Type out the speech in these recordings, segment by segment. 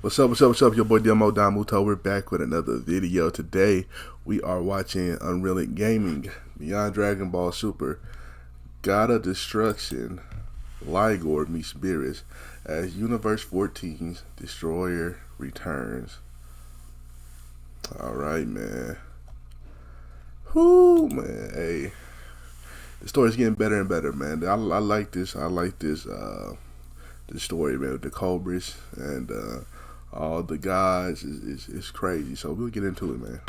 What's up, what's up, what's up? Your boy Domuto. We're back with another video. Today, we are watching UnrealEntGaming Beyond Dragon Ball Super God of Destruction Ligor meets Beerus as Universe 14's Destroyer returns. Alright, man. Whoo, man. Hey, the story's getting better and better, man. I like this. I like this story, man, with the Cobris and all the gods is crazy. So we'll get into it, man.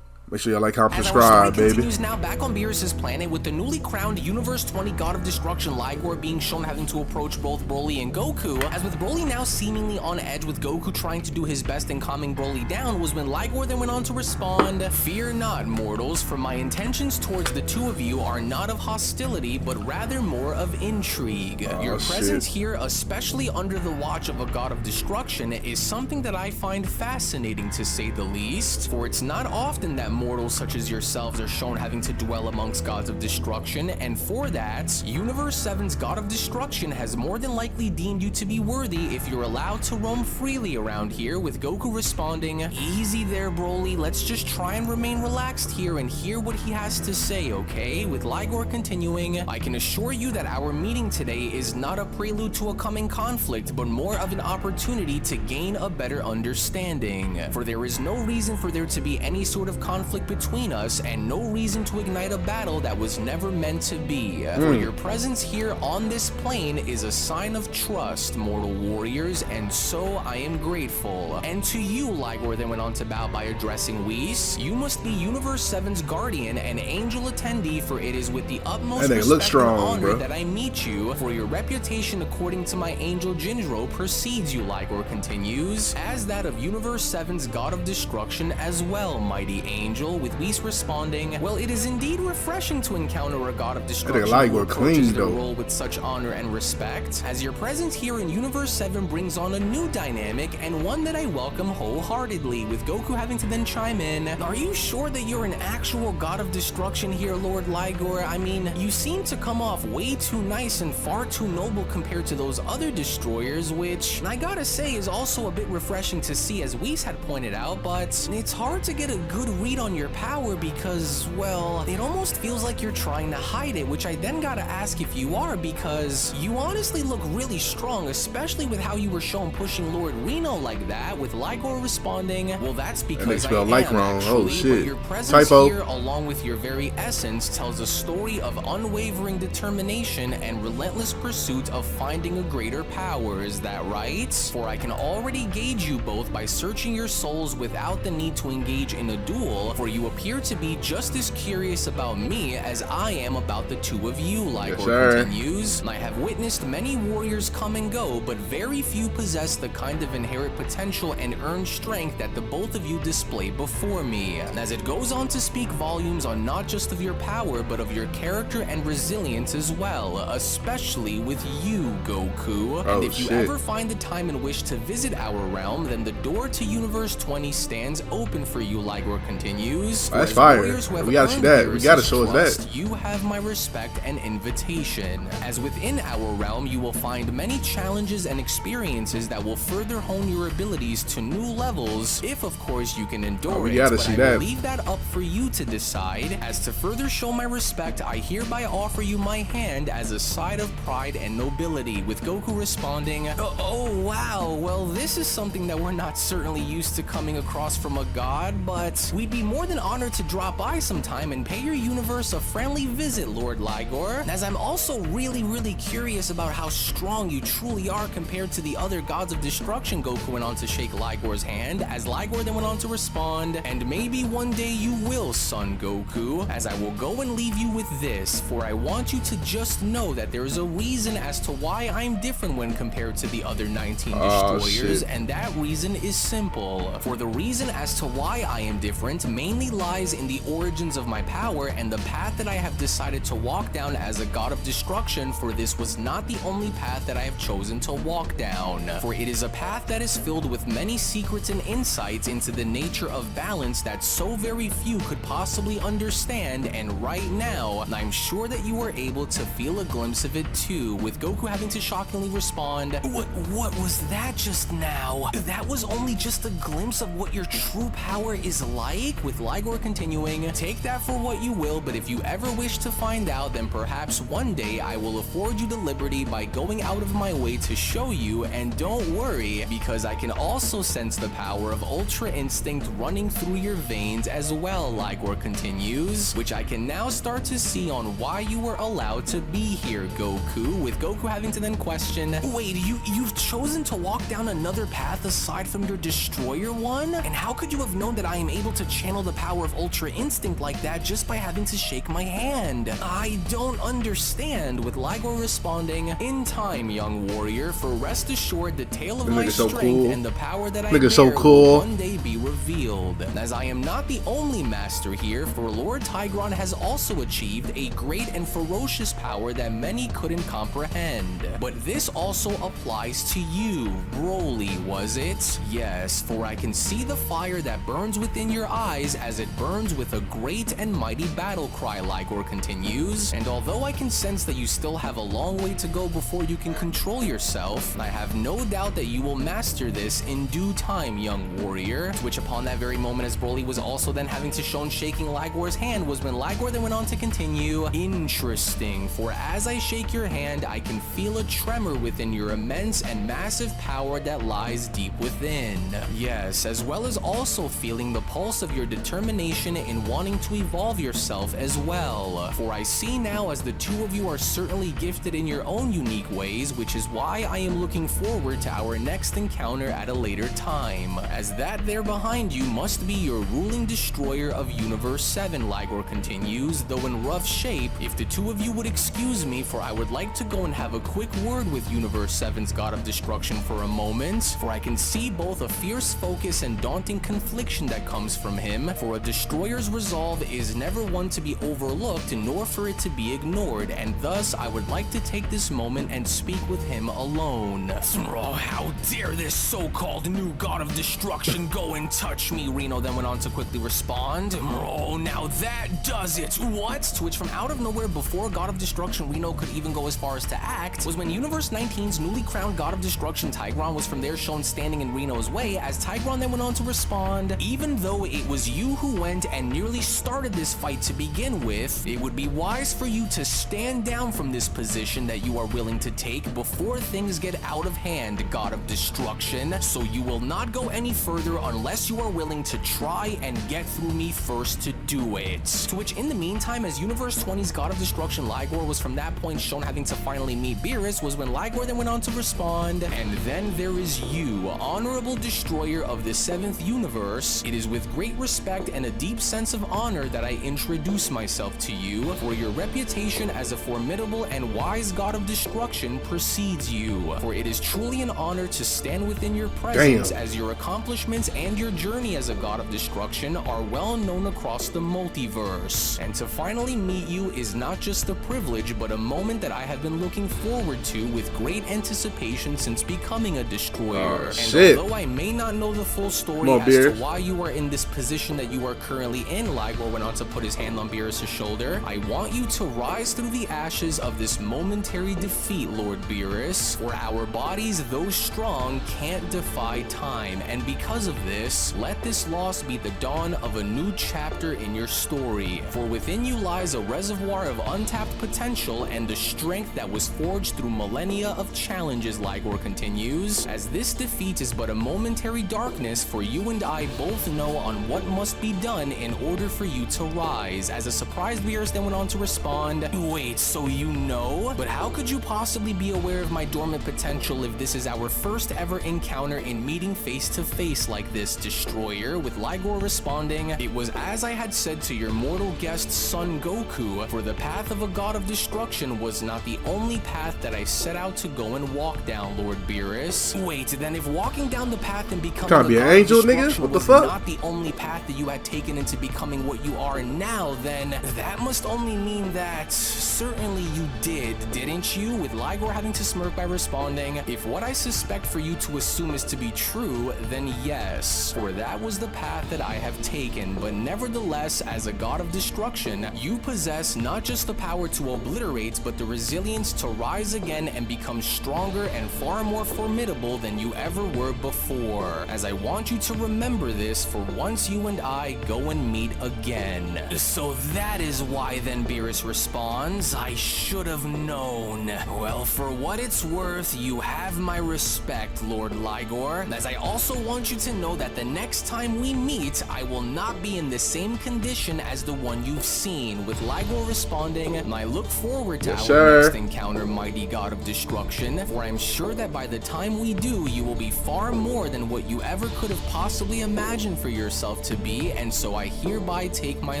Make sure y'all like, comment, subscribe, baby. Continues now back on Beerus' planet with the newly crowned Universe 20 God of Destruction Ligor being shown having to approach both Broly and Goku. As with Broly now seemingly on edge with Goku trying to do his best in calming Broly down was when Ligor then went on to respond, "Fear not, mortals, for my intentions towards the two of you are not of hostility, but rather more of intrigue. Your presence here, especially under the watch of a God of Destruction, is something that I find fascinating to say the least, for it's not often that mortals such as yourselves are shown having to dwell amongst gods of destruction, and for that, Universe 7's God of Destruction has more than likely deemed you to be worthy if you're allowed to roam freely around here," with Goku responding, "Easy there, Broly, let's just try and remain relaxed here and hear what he has to say, okay?" With Ligor continuing, "I can assure you that our meeting today is not a prelude to a coming conflict, but more of an opportunity to gain a better understanding. For there is no reason for there to be any sort of conflict between us, and no reason to ignite a battle that was never meant to be. For your presence here on this plane is a sign of trust, mortal warriors, and so I am grateful. And to you," Ligor then went on to bow by addressing Whis, "you must be Universe 7's guardian and angel attendee, for it is with the utmost respect and honor that I meet you, for your reputation according to my angel Jinro precedes you," Ligor continues, "as that of Universe 7's God of Destruction as well, mighty angel," with Whis responding, "Well, it is indeed refreshing to encounter a God of Destruction who approaches their role with such honor and respect, as your presence here in Universe 7 brings on a new dynamic and one that I welcome wholeheartedly," with Goku having to then chime in, "Are you sure that you're an actual God of Destruction here, Lord Ligor? I mean, you seem to come off way too nice and far too noble compared to those other destroyers, which I gotta say is also a bit refreshing to see, as Whis had pointed out, but it's hard to get a good read on your power because, well, it almost feels like you're trying to hide it, which I then gotta ask if you are, because you honestly look really strong, especially with how you were shown pushing Lord Reno like that," with Ligor responding, "Well, that's because I am, actually, but your presence here, along with your very essence, tells a story of unwavering determination and relentless pursuit of finding a greater power, is that right? For I can already gauge you both by searching your souls without the need to engage in a duel, for you appear to be just as curious about me as I am about the two of you," Ligor continues, "I have witnessed many warriors come and go, but very few possess the kind of inherent potential and earned strength that the both of you display before me, as it goes on to speak volumes on not just of your power, but of your character and resilience as well, especially with you, Goku. And if you ever find the time and wish to visit our realm, then the door to Universe 20 stands open for you," Ligor continues. That's fire. We gotta see that. We gotta show us that. "You have my respect and invitation, as within our realm you will find many challenges and experiences that will further hone your abilities to new levels, if of course you can endure it, but I will leave that up for you to decide. As to further show my respect, I hereby offer you my hand as a side of pride and nobility," with Goku responding, "Oh wow, well this is something that we're not certainly used to coming across from a god, but we'd be more than honored to drop by sometime and pay your universe a friendly visit, Lord Ligor, as I'm also really curious about how strong you truly are compared to the other gods of destruction." Goku went on to shake Ligor's hand, as Ligor then went on to respond, "And maybe one day you will, son Goku, as I will go and leave you with this, for I want you to just know that there is a reason as to why I'm different when compared to the other 19 destroyers, and that reason is simple. For the reason as to why I am different may mainly lies in the origins of my power and the path that I have decided to walk down as a god of destruction, for this was not the only path that I have chosen to walk down. For it is a path that is filled with many secrets and insights into the nature of balance that so very few could possibly understand, and right now, I'm sure that you were able to feel a glimpse of it too, with Goku having to shockingly respond, What was that just now? That was only just a glimpse of what your true power is like? With Ligor continuing, take that for what you will, but if you ever wish to find out, then perhaps one day I will afford you the liberty by going out of my way to show you, and don't worry, because I can also sense the power of Ultra Instinct running through your veins as well, Ligor continues, which I can now start to see on why you were allowed to be here, Goku, with Goku having to then question, wait, you've chosen to walk down another path aside from your destroyer one? And how could you have known that I am able to channel the power of Ultra Instinct like that just by having to shake my hand? I don't understand, with Ligor responding, in time, young warrior, for rest assured the tale of my strength and the power that I bear will one day be revealed. As I am not the only master here, for Lord Tigron has also achieved a great and ferocious power that many couldn't comprehend. But this also applies to you, Broly, was it? Yes, for I can see the fire that burns within your eyes as it burns with a great and mighty battle cry, Ligor continues, and although I can sense that you still have a long way to go before you can control yourself, I have no doubt that you will master this in due time, young warrior. To which upon that very moment, as Broly was also then having to shown shaking Ligor's hand, was when Ligor then went on to continue, interesting, for as I shake your hand, I can feel a tremor within your immense and massive power that lies deep within. Yes, as well as also feeling the pulse of your determination in wanting to evolve yourself as well. For I see now as the two of you are certainly gifted in your own unique ways, which is why I am looking forward to our next encounter at a later time, as that there behind you must be your ruling destroyer of Universe 7, Ligor continues, though in rough shape. If the two of you would excuse me, for I would like to go and have a quick word with Universe 7's God of Destruction for a moment, for I can see both a fierce focus and daunting confliction that comes from him, for a destroyer's resolve is never one to be overlooked nor for it to be ignored, and thus I would like to take this moment and speak with him alone. Oh, how dare this so-called new God of Destruction go and touch me, Reno then went on to quickly respond. Oh, now that does it. What? To which from out of nowhere, before God of Destruction Reno could even go as far as to act, was when Universe 19's newly crowned God of Destruction Tigron was from there shown standing in Reno's way, as Tigron then went on to respond, even though it was you who went and nearly started this fight to begin with, it would be wise for you to stand down from this position that you are willing to take before things get out of hand, God of Destruction, so you will not go any further unless you are willing to try and get through me first to do it. To which in the meantime, as Universe 20's God of Destruction Ligor was from that point shown having to finally meet Beerus, was when Ligor then went on to respond, and then there is you, honorable destroyer of the 7th universe. It is with great respect and a deep sense of honor that I introduce myself to you, for your reputation as a formidable and wise God of Destruction precedes you, for it is truly an honor to stand within your presence, as your accomplishments and your journey as a God of Destruction are well known across the multiverse, and to finally meet you is not just a privilege but a moment that I have been looking forward to with great anticipation since becoming a destroyer. And although I may not know the full story as to why you are in this position that you are currently in, Ligor went on to put his hand on Beerus' shoulder, I want you to rise through the ashes of this momentary defeat, Lord Beerus, for our bodies, though strong, can't defy time, and because of this, let this loss be the dawn of a new chapter in your story, for within you lies a reservoir of untapped potential and the strength that was forged through millennia of challenges, Ligor continues, as this defeat is but a momentary darkness, for you and I both know on what must be done in order for you to rise. As a surprised Beerus then went on to respond, wait, so you know? But how could you possibly be aware of my dormant potential if this is our first ever encounter in meeting face to face like this, destroyer? With Ligor responding, it was as I had said to your mortal guest son Goku, for the path of a God of Destruction was not the only path that I set out to go and walk down, Lord Beerus. Wait, then if walking down the path and becoming a God of Destruction was not the only path path that you had taken into becoming what you are now, then that must only mean that certainly you didn't you? With Ligor having to smirk by responding, if what I suspect for you to assume is to be true, then yes, for that was the path that I have taken. But nevertheless, as a god of destruction, you possess not just the power to obliterate, but the resilience to rise again and become stronger and far more formidable than you ever were before. As I want you to remember this for once you and I go and meet again. So that is why then Beerus responds, I should have known. Well, for what it's worth, you have my respect, Lord Ligor, as I also want you to know that the next time we meet, I will not be in the same condition as the one you've seen. With Ligor responding, I look forward to our next encounter, mighty god of destruction, for I'm sure that by the time we do, you will be far more than what you ever could have possibly imagined for yourself to be, and so I hereby take my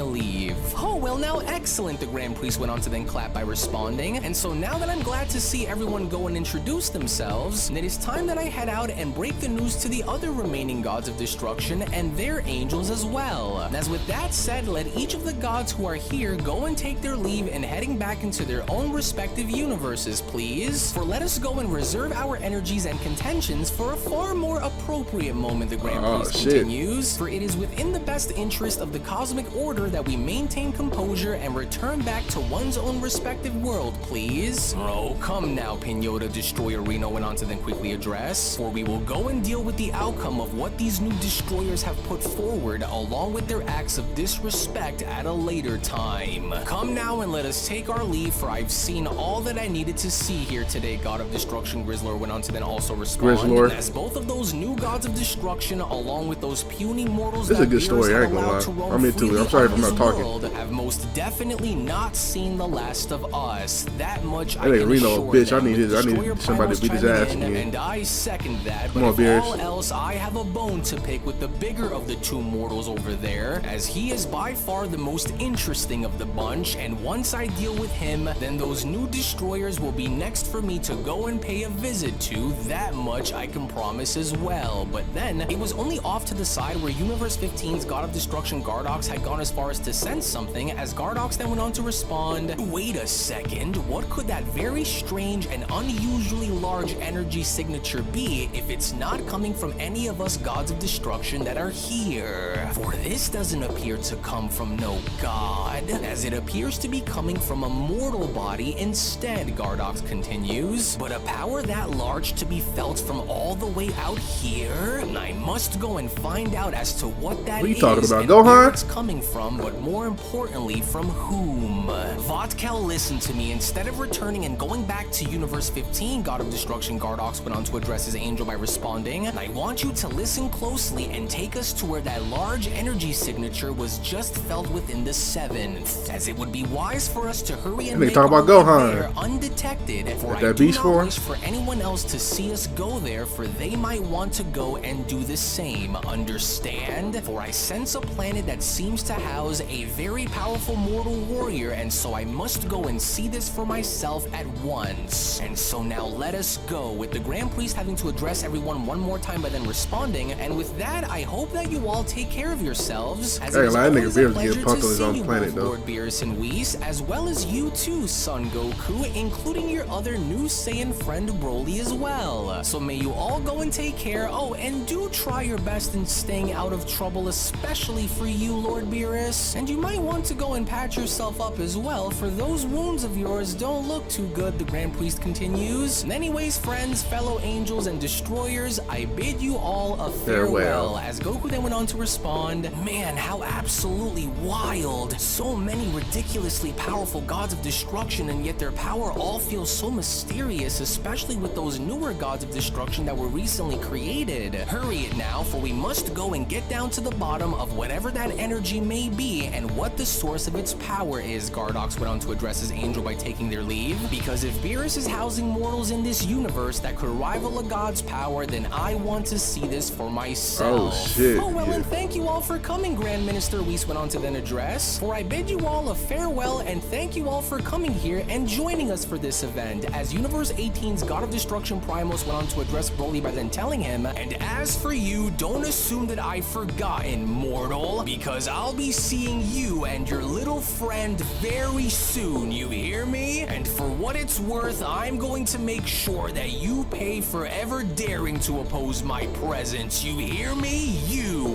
leave. Oh, well now, excellent, the Grand Priest went on to then clap by responding, and so now that I'm glad to see everyone go and introduce themselves, it is time that I head out and break the news to the other remaining gods of destruction and their angels as well. As with that said, let each of the gods who are here go and take their leave and heading back into their own respective universes, please. For let us go and reserve our energies and contentions for a far more appropriate moment, the Grand Priest continues, for it is within the best interest of the cosmic order that we maintain composure and return back to one's own respective world, please. Oh, come now, Pinota, Destroyer Reno went on to then quickly address, for we will go and deal with the outcome of what these new destroyers have put forward, along with their acts of disrespect at a later time. Come now and let us take our leave, for I've seen all that I needed to see here today, God of Destruction. Grizzlor went on to then also respond, as both of those new gods of destruction, along with those puny mortals this that is a good story, I ain't gonna lie. I'm into it. I'm sorry if I'm not talking. Have most definitely not seen the last of us. That much I can assure bitch. them. I need somebody to beat his ass again. And I second that. Come But on, if Beerus. all else, I have a bone to pick with the bigger of the two mortals over there, as he is by far the most interesting of the bunch, and once I deal with him, then those new destroyers will be next for me to go and pay a visit to. That much I can promise as well. But then, it was only off to the side where Universe 15's God of Destruction Gardox had gone as far as to sense something, as Gardox then went on to respond, wait a second, what could that very strange and unusually large energy signature be if it's not coming from any of us gods of destruction that are here? For this doesn't appear to come from no god, as it appears to be coming from a mortal body instead, Gardox continues. But a power that large to be felt from all the way out here? I must go and find out as to what that is, talking about, and Gohan? where it's coming from, but more importantly, from whom? Vodkel, listen to me. Instead of returning and going back to Universe 15, God of Destruction Gardox went on to address his angel by responding, I want you to listen closely and take us to where that large energy signature was just felt within the 7th, as it would be wise for us to hurry and make our way there undetected, for I do not wish for anyone else to see us go there, for they might want to go and do the same, understand? For I sense a planet that seems to house a very powerful mortal warrior, and so I must go and see this for myself at once. And so now let us go, with the Grand Priest having to address everyone one more time by then responding, and with that, I hope that you all take care of yourselves, as it is always a pleasure to see you both, Lord Beerus and Whis, as well as you too, Son Goku, including your other new Saiyan friend Broly as well. So may you all go and take care. Oh, and do try your best in staying out of trouble, especially for you, Lord Beerus. And you might want to go and patch yourself up as well, for those wounds of yours don't look too good, the Grand Priest continues. And anyways, friends, fellow angels and destroyers, I bid you all a farewell. As Goku then went on to respond, man, how absolutely wild. So many ridiculously powerful gods of destruction, and yet their power all feels so mysterious, especially with those newer gods of destruction that were recently created. Hurry it now, for we must go and get down to the bottom of whatever that energy may be and what the source of its power is. Gardox went on to address his angel by taking their leave, because if Beerus is housing mortals in this universe that could rival a god's power, then I want to see this for myself. Oh shit. Oh well, and thank you all for coming, Grand Minister Whis went on to then address, for I bid you all a farewell and thank you all for coming here and joining us for this event, as Universe 18's God of Destruction Primos went on to address Broly by then telling him, and as for you, don't assume that I've forgotten. in, mortal, because I'll be seeing you and your little friend very soon, you hear me? And for what it's worth, I'm going to make sure that you pay for ever daring to oppose my presence, you hear me? You,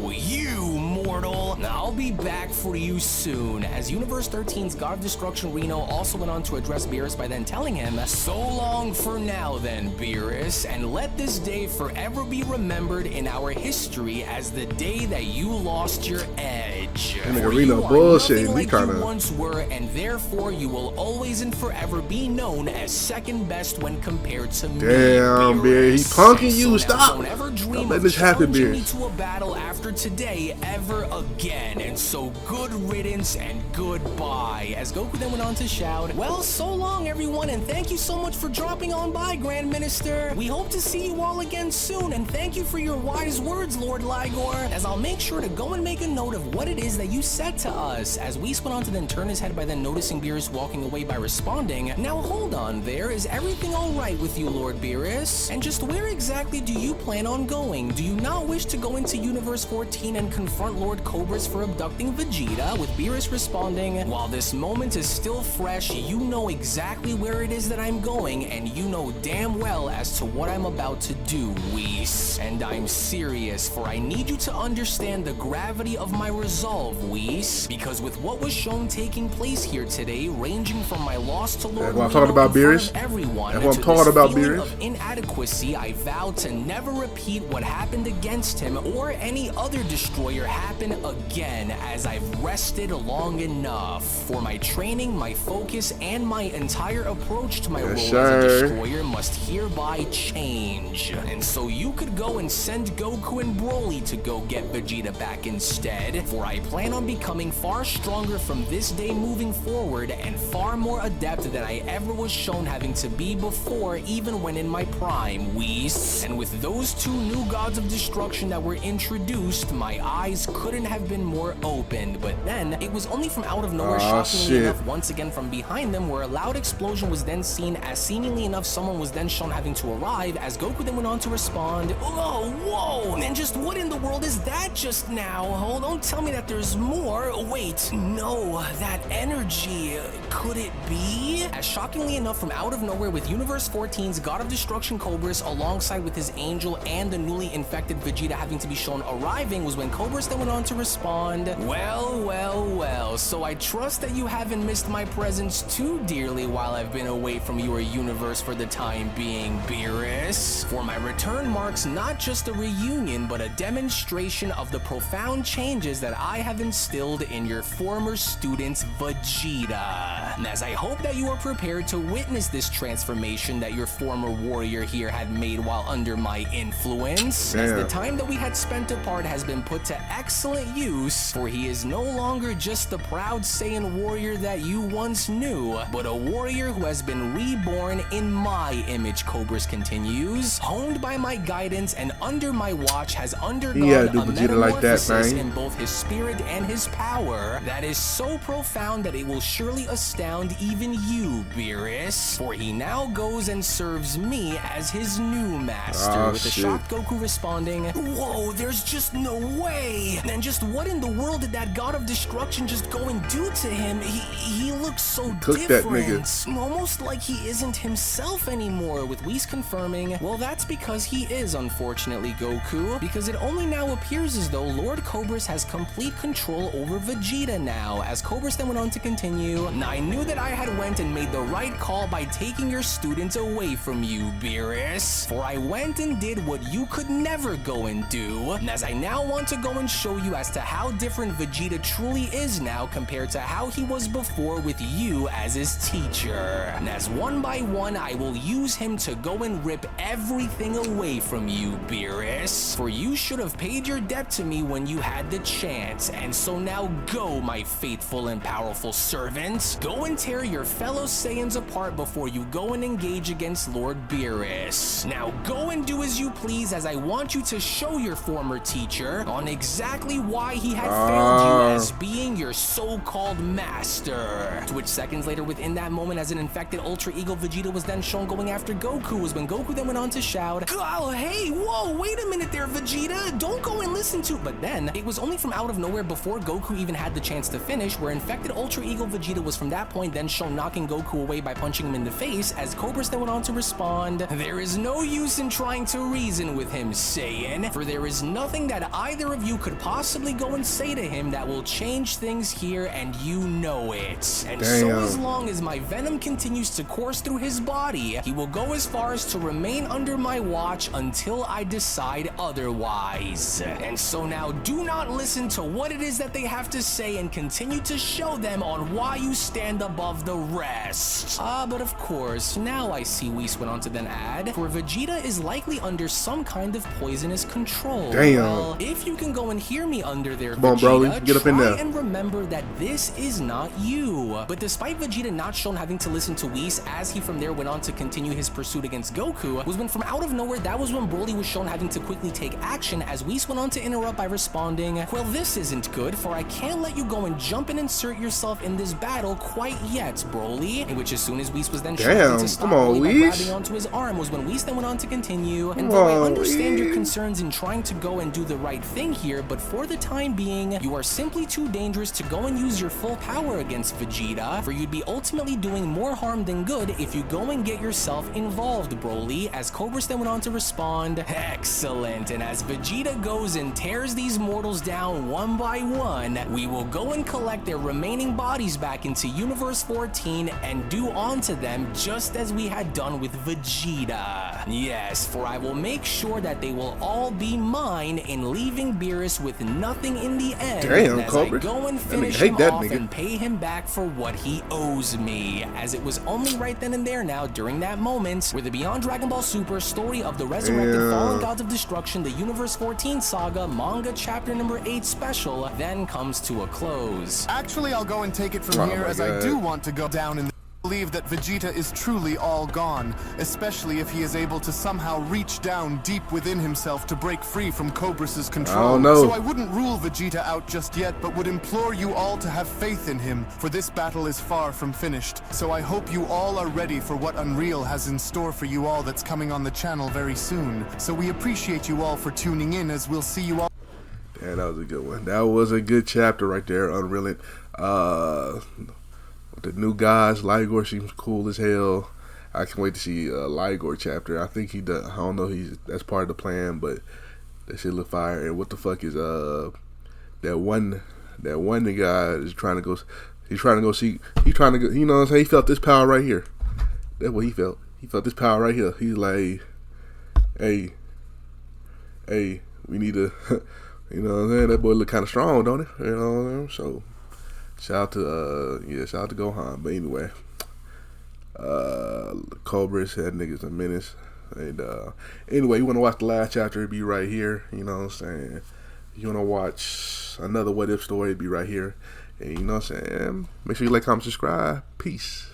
mortal. I'll be back for you soon. As Universe 13's God of Destruction Reno also went on to address Beerus by then telling him, so long for now then, Beerus, and let this day forever be remembered in our history as the day that you lost your edge. And nigga Reno bullshit. Like we kinda you once were, and therefore you will always and forever be known as second best when compared to me. Damn, Beerus, he punking you. Stop. Don't ever dream Let of this happen, challenging me Beerus. to a battle after today ever again. And so good riddance and goodbye. As Goku then went on to shout, well, so long everyone, and thank you so much for dropping on by, Grand Minister. We hope to see you all again soon, and thank you for your wise words, Lord Ligor. As I'll make sure to go and make a note of what it is that you said to us. As Whis went on to then turn his head by then noticing Beerus walking away by responding, now hold on there, is everything alright with you, Lord Beerus? And just where exactly do you plan on going? Do you not wish to go into Universe 14 and confront Lord Cobris for abducting Vegeta? With Beerus responding, while this moment is still fresh, you know exactly where it is that I'm going, and you know damn well as to what I'm about to do, Whis. And I'm serious, for I need you to understand the gravity of my resolve, Whis, because with what was shown taking place here today, ranging from my loss to Lord I'm talking about Beerus. everyone, That's what I'm talking about, feeling Beerus. of inadequacy, I vow to never repeat what happened against him or any other destroyer happen again, as I've rested long enough. For my training, my focus, and my entire approach to my role as a destroyer must hereby change. And so you could go and send Goku and Broly to go get Vegeta back instead, for I plan on becoming far stronger from this day moving forward and far more adept than I ever was shown having to be before, even when in my prime, Whis. And with those two new gods of destruction that were introduced, my eyes couldn't have been more opened. But then, it was only from out of nowhere, shockingly enough, once again from behind them, where a loud explosion was then seen, as seemingly enough someone was then shown having to arrive, as Goku then went on to respond, oh, whoa, and just what in the world is that just now? Oh, don't tell me that there's more. Wait, no, that energy, could it be? As shockingly enough, from out of nowhere, with Universe 14's God of Destruction Cobris alongside with his angel and the newly infected Vegeta having to be shown arriving, was when Cobris then went on to respond, well, so I trust that you haven't missed my presence too dearly while I've been away from your universe for the time being, Beerus. For my return marks not just a reunion, but a demonstration of the profound changes that I have instilled in your former student, Vegeta. And as I hope that you are prepared to witness this transformation that your former warrior here had made while under my influence, as the time that we had spent apart has been put to excellent use, for he is no longer just the proud Saiyan warrior that you once knew, but a warrior who has been reborn in my image, Cobris continues, honed by my guidance and under my watch has undergone a metamorphosis in both his spirit and his power that is so profound that it will surely astound even you, Beerus, for he now goes and serves me as his new master. With the shocked Goku responding, whoa, there's just no way. And just what in the world did that God of Destruction just go and do to him? He looks so different, almost like he isn't himself anymore. With Whis confirming, well, that's because he is, unfortunately, Goku, because it only now appears as though Lord Cobris has complete control over Vegeta now. As Cobris then went on to continue, I knew that I had went and made the right call by taking your students away from you, Beerus, for I went and did what you could never go and do, and as I now want to go and show you as to how different Vegeta truly is now compared to how he was before with you as his teacher. And as one by one, I will use him to go and rip everything away from you, Beerus, for you should have paid your debt to me when you had the chance, and so now go, my faithful and powerful servant. Go and tear your fellow Saiyans apart before you go and engage against Lord Beerus. Now go and do as you please, as I want you to show your former teacher lecture on exactly why he had failed you as being your so-called master. To which seconds later within that moment, as an infected Ultra Ego Vegeta was then shown going after Goku, was when Goku then went on to shout, "Oh, hey, whoa, wait a minute there, Vegeta, don't go and listen to..." But then, it was only from out of nowhere before Goku even had the chance to finish, where infected Ultra Ego Vegeta was from that point then shown knocking Goku away by punching him in the face, as Cobris then went on to respond, "There is no use in trying to reason with him, Saiyan, for there is nothing that either of you could possibly go and say to him that will change things here, and you know it. And so as long as my venom continues to course through his body, he will go as far as to remain under my watch until I decide otherwise. And so now do not listen to what it is that they have to say and continue to show them on why you stand above the rest." But of course, now I see Whis went on to then add, "For Vegeta is likely under some kind of poisonous control." Well, if you can go and hear me under there, come on, Vegeta, Broly, get up in there. and remember that this is not you. But despite Vegeta not shown having to listen to Whis, as he from there went on to continue his pursuit against Goku, was when from out of nowhere, that was when Broly was shown having to quickly take action, as Whis went on to interrupt by responding, "Well, this isn't good, for I can't let you go and jump and insert yourself in this battle quite yet, Broly." In which, as soon as Whis was then shown to stop Broly by grabbing onto his arm, was when Whis then went on to continue, "And though I understand your concerns in trying to go and do the right thing here, but for the time being, you are simply too dangerous to go and use your full power against Vegeta, for you'd be ultimately doing more harm than good if you go and get yourself involved, Broly," as Cobris then went on to respond, "Excellent, and as Vegeta goes and tears these mortals down one by one, we will go and collect their remaining bodies back into Universe 14 and do onto them just as we had done with Vegeta. Yes, for I will make sure that they will all be mine in leaving Beerus with nothing in the end, as Cobris. I go and finish him off and pay him back for what he owes me." As it was only right then and there now, during that moment, where the Beyond Dragon Ball Super story of the Resurrected Fallen Gods of Destruction, the Universe 14 Saga, manga chapter number 8 special, then comes to a close. Actually, I'll go and take it from here, as I do want to go down in the... believe that Vegeta is truly all gone, especially if he is able to somehow reach down deep within himself to break free from Cobris' control. So I wouldn't rule Vegeta out just yet, but would implore you all to have faith in him, for this battle is far from finished. So I hope you all are ready for what Unreal has in store for you all that's coming on the channel very soon. So we appreciate you all for tuning in, as we'll see you all. Yeah, that was a good one. That was a good chapter right there, Unreal. The new guys, Ligor seems cool as hell. I can't wait to see Ligor chapter. I think he does. I don't know. That's part of the plan, but that shit look fire. And what the fuck is that one guy is trying to go? He's trying to go see. He's trying to go. You know what I'm saying? He felt this power right here. That's what he felt. He felt this power right here. He's like, hey, we need to. You know what I'm saying? That boy look kind of strong, don't he? You know what I'm saying? So. Shout out to shout out to Gohan. But anyway, Cobris, that nigga's a menace. And anyway, you want to watch the last chapter, it'd be right here. You know what I'm saying? You want to watch another What If story, it'd be right here. And you know what I'm saying? Make sure you like, comment, subscribe. Peace.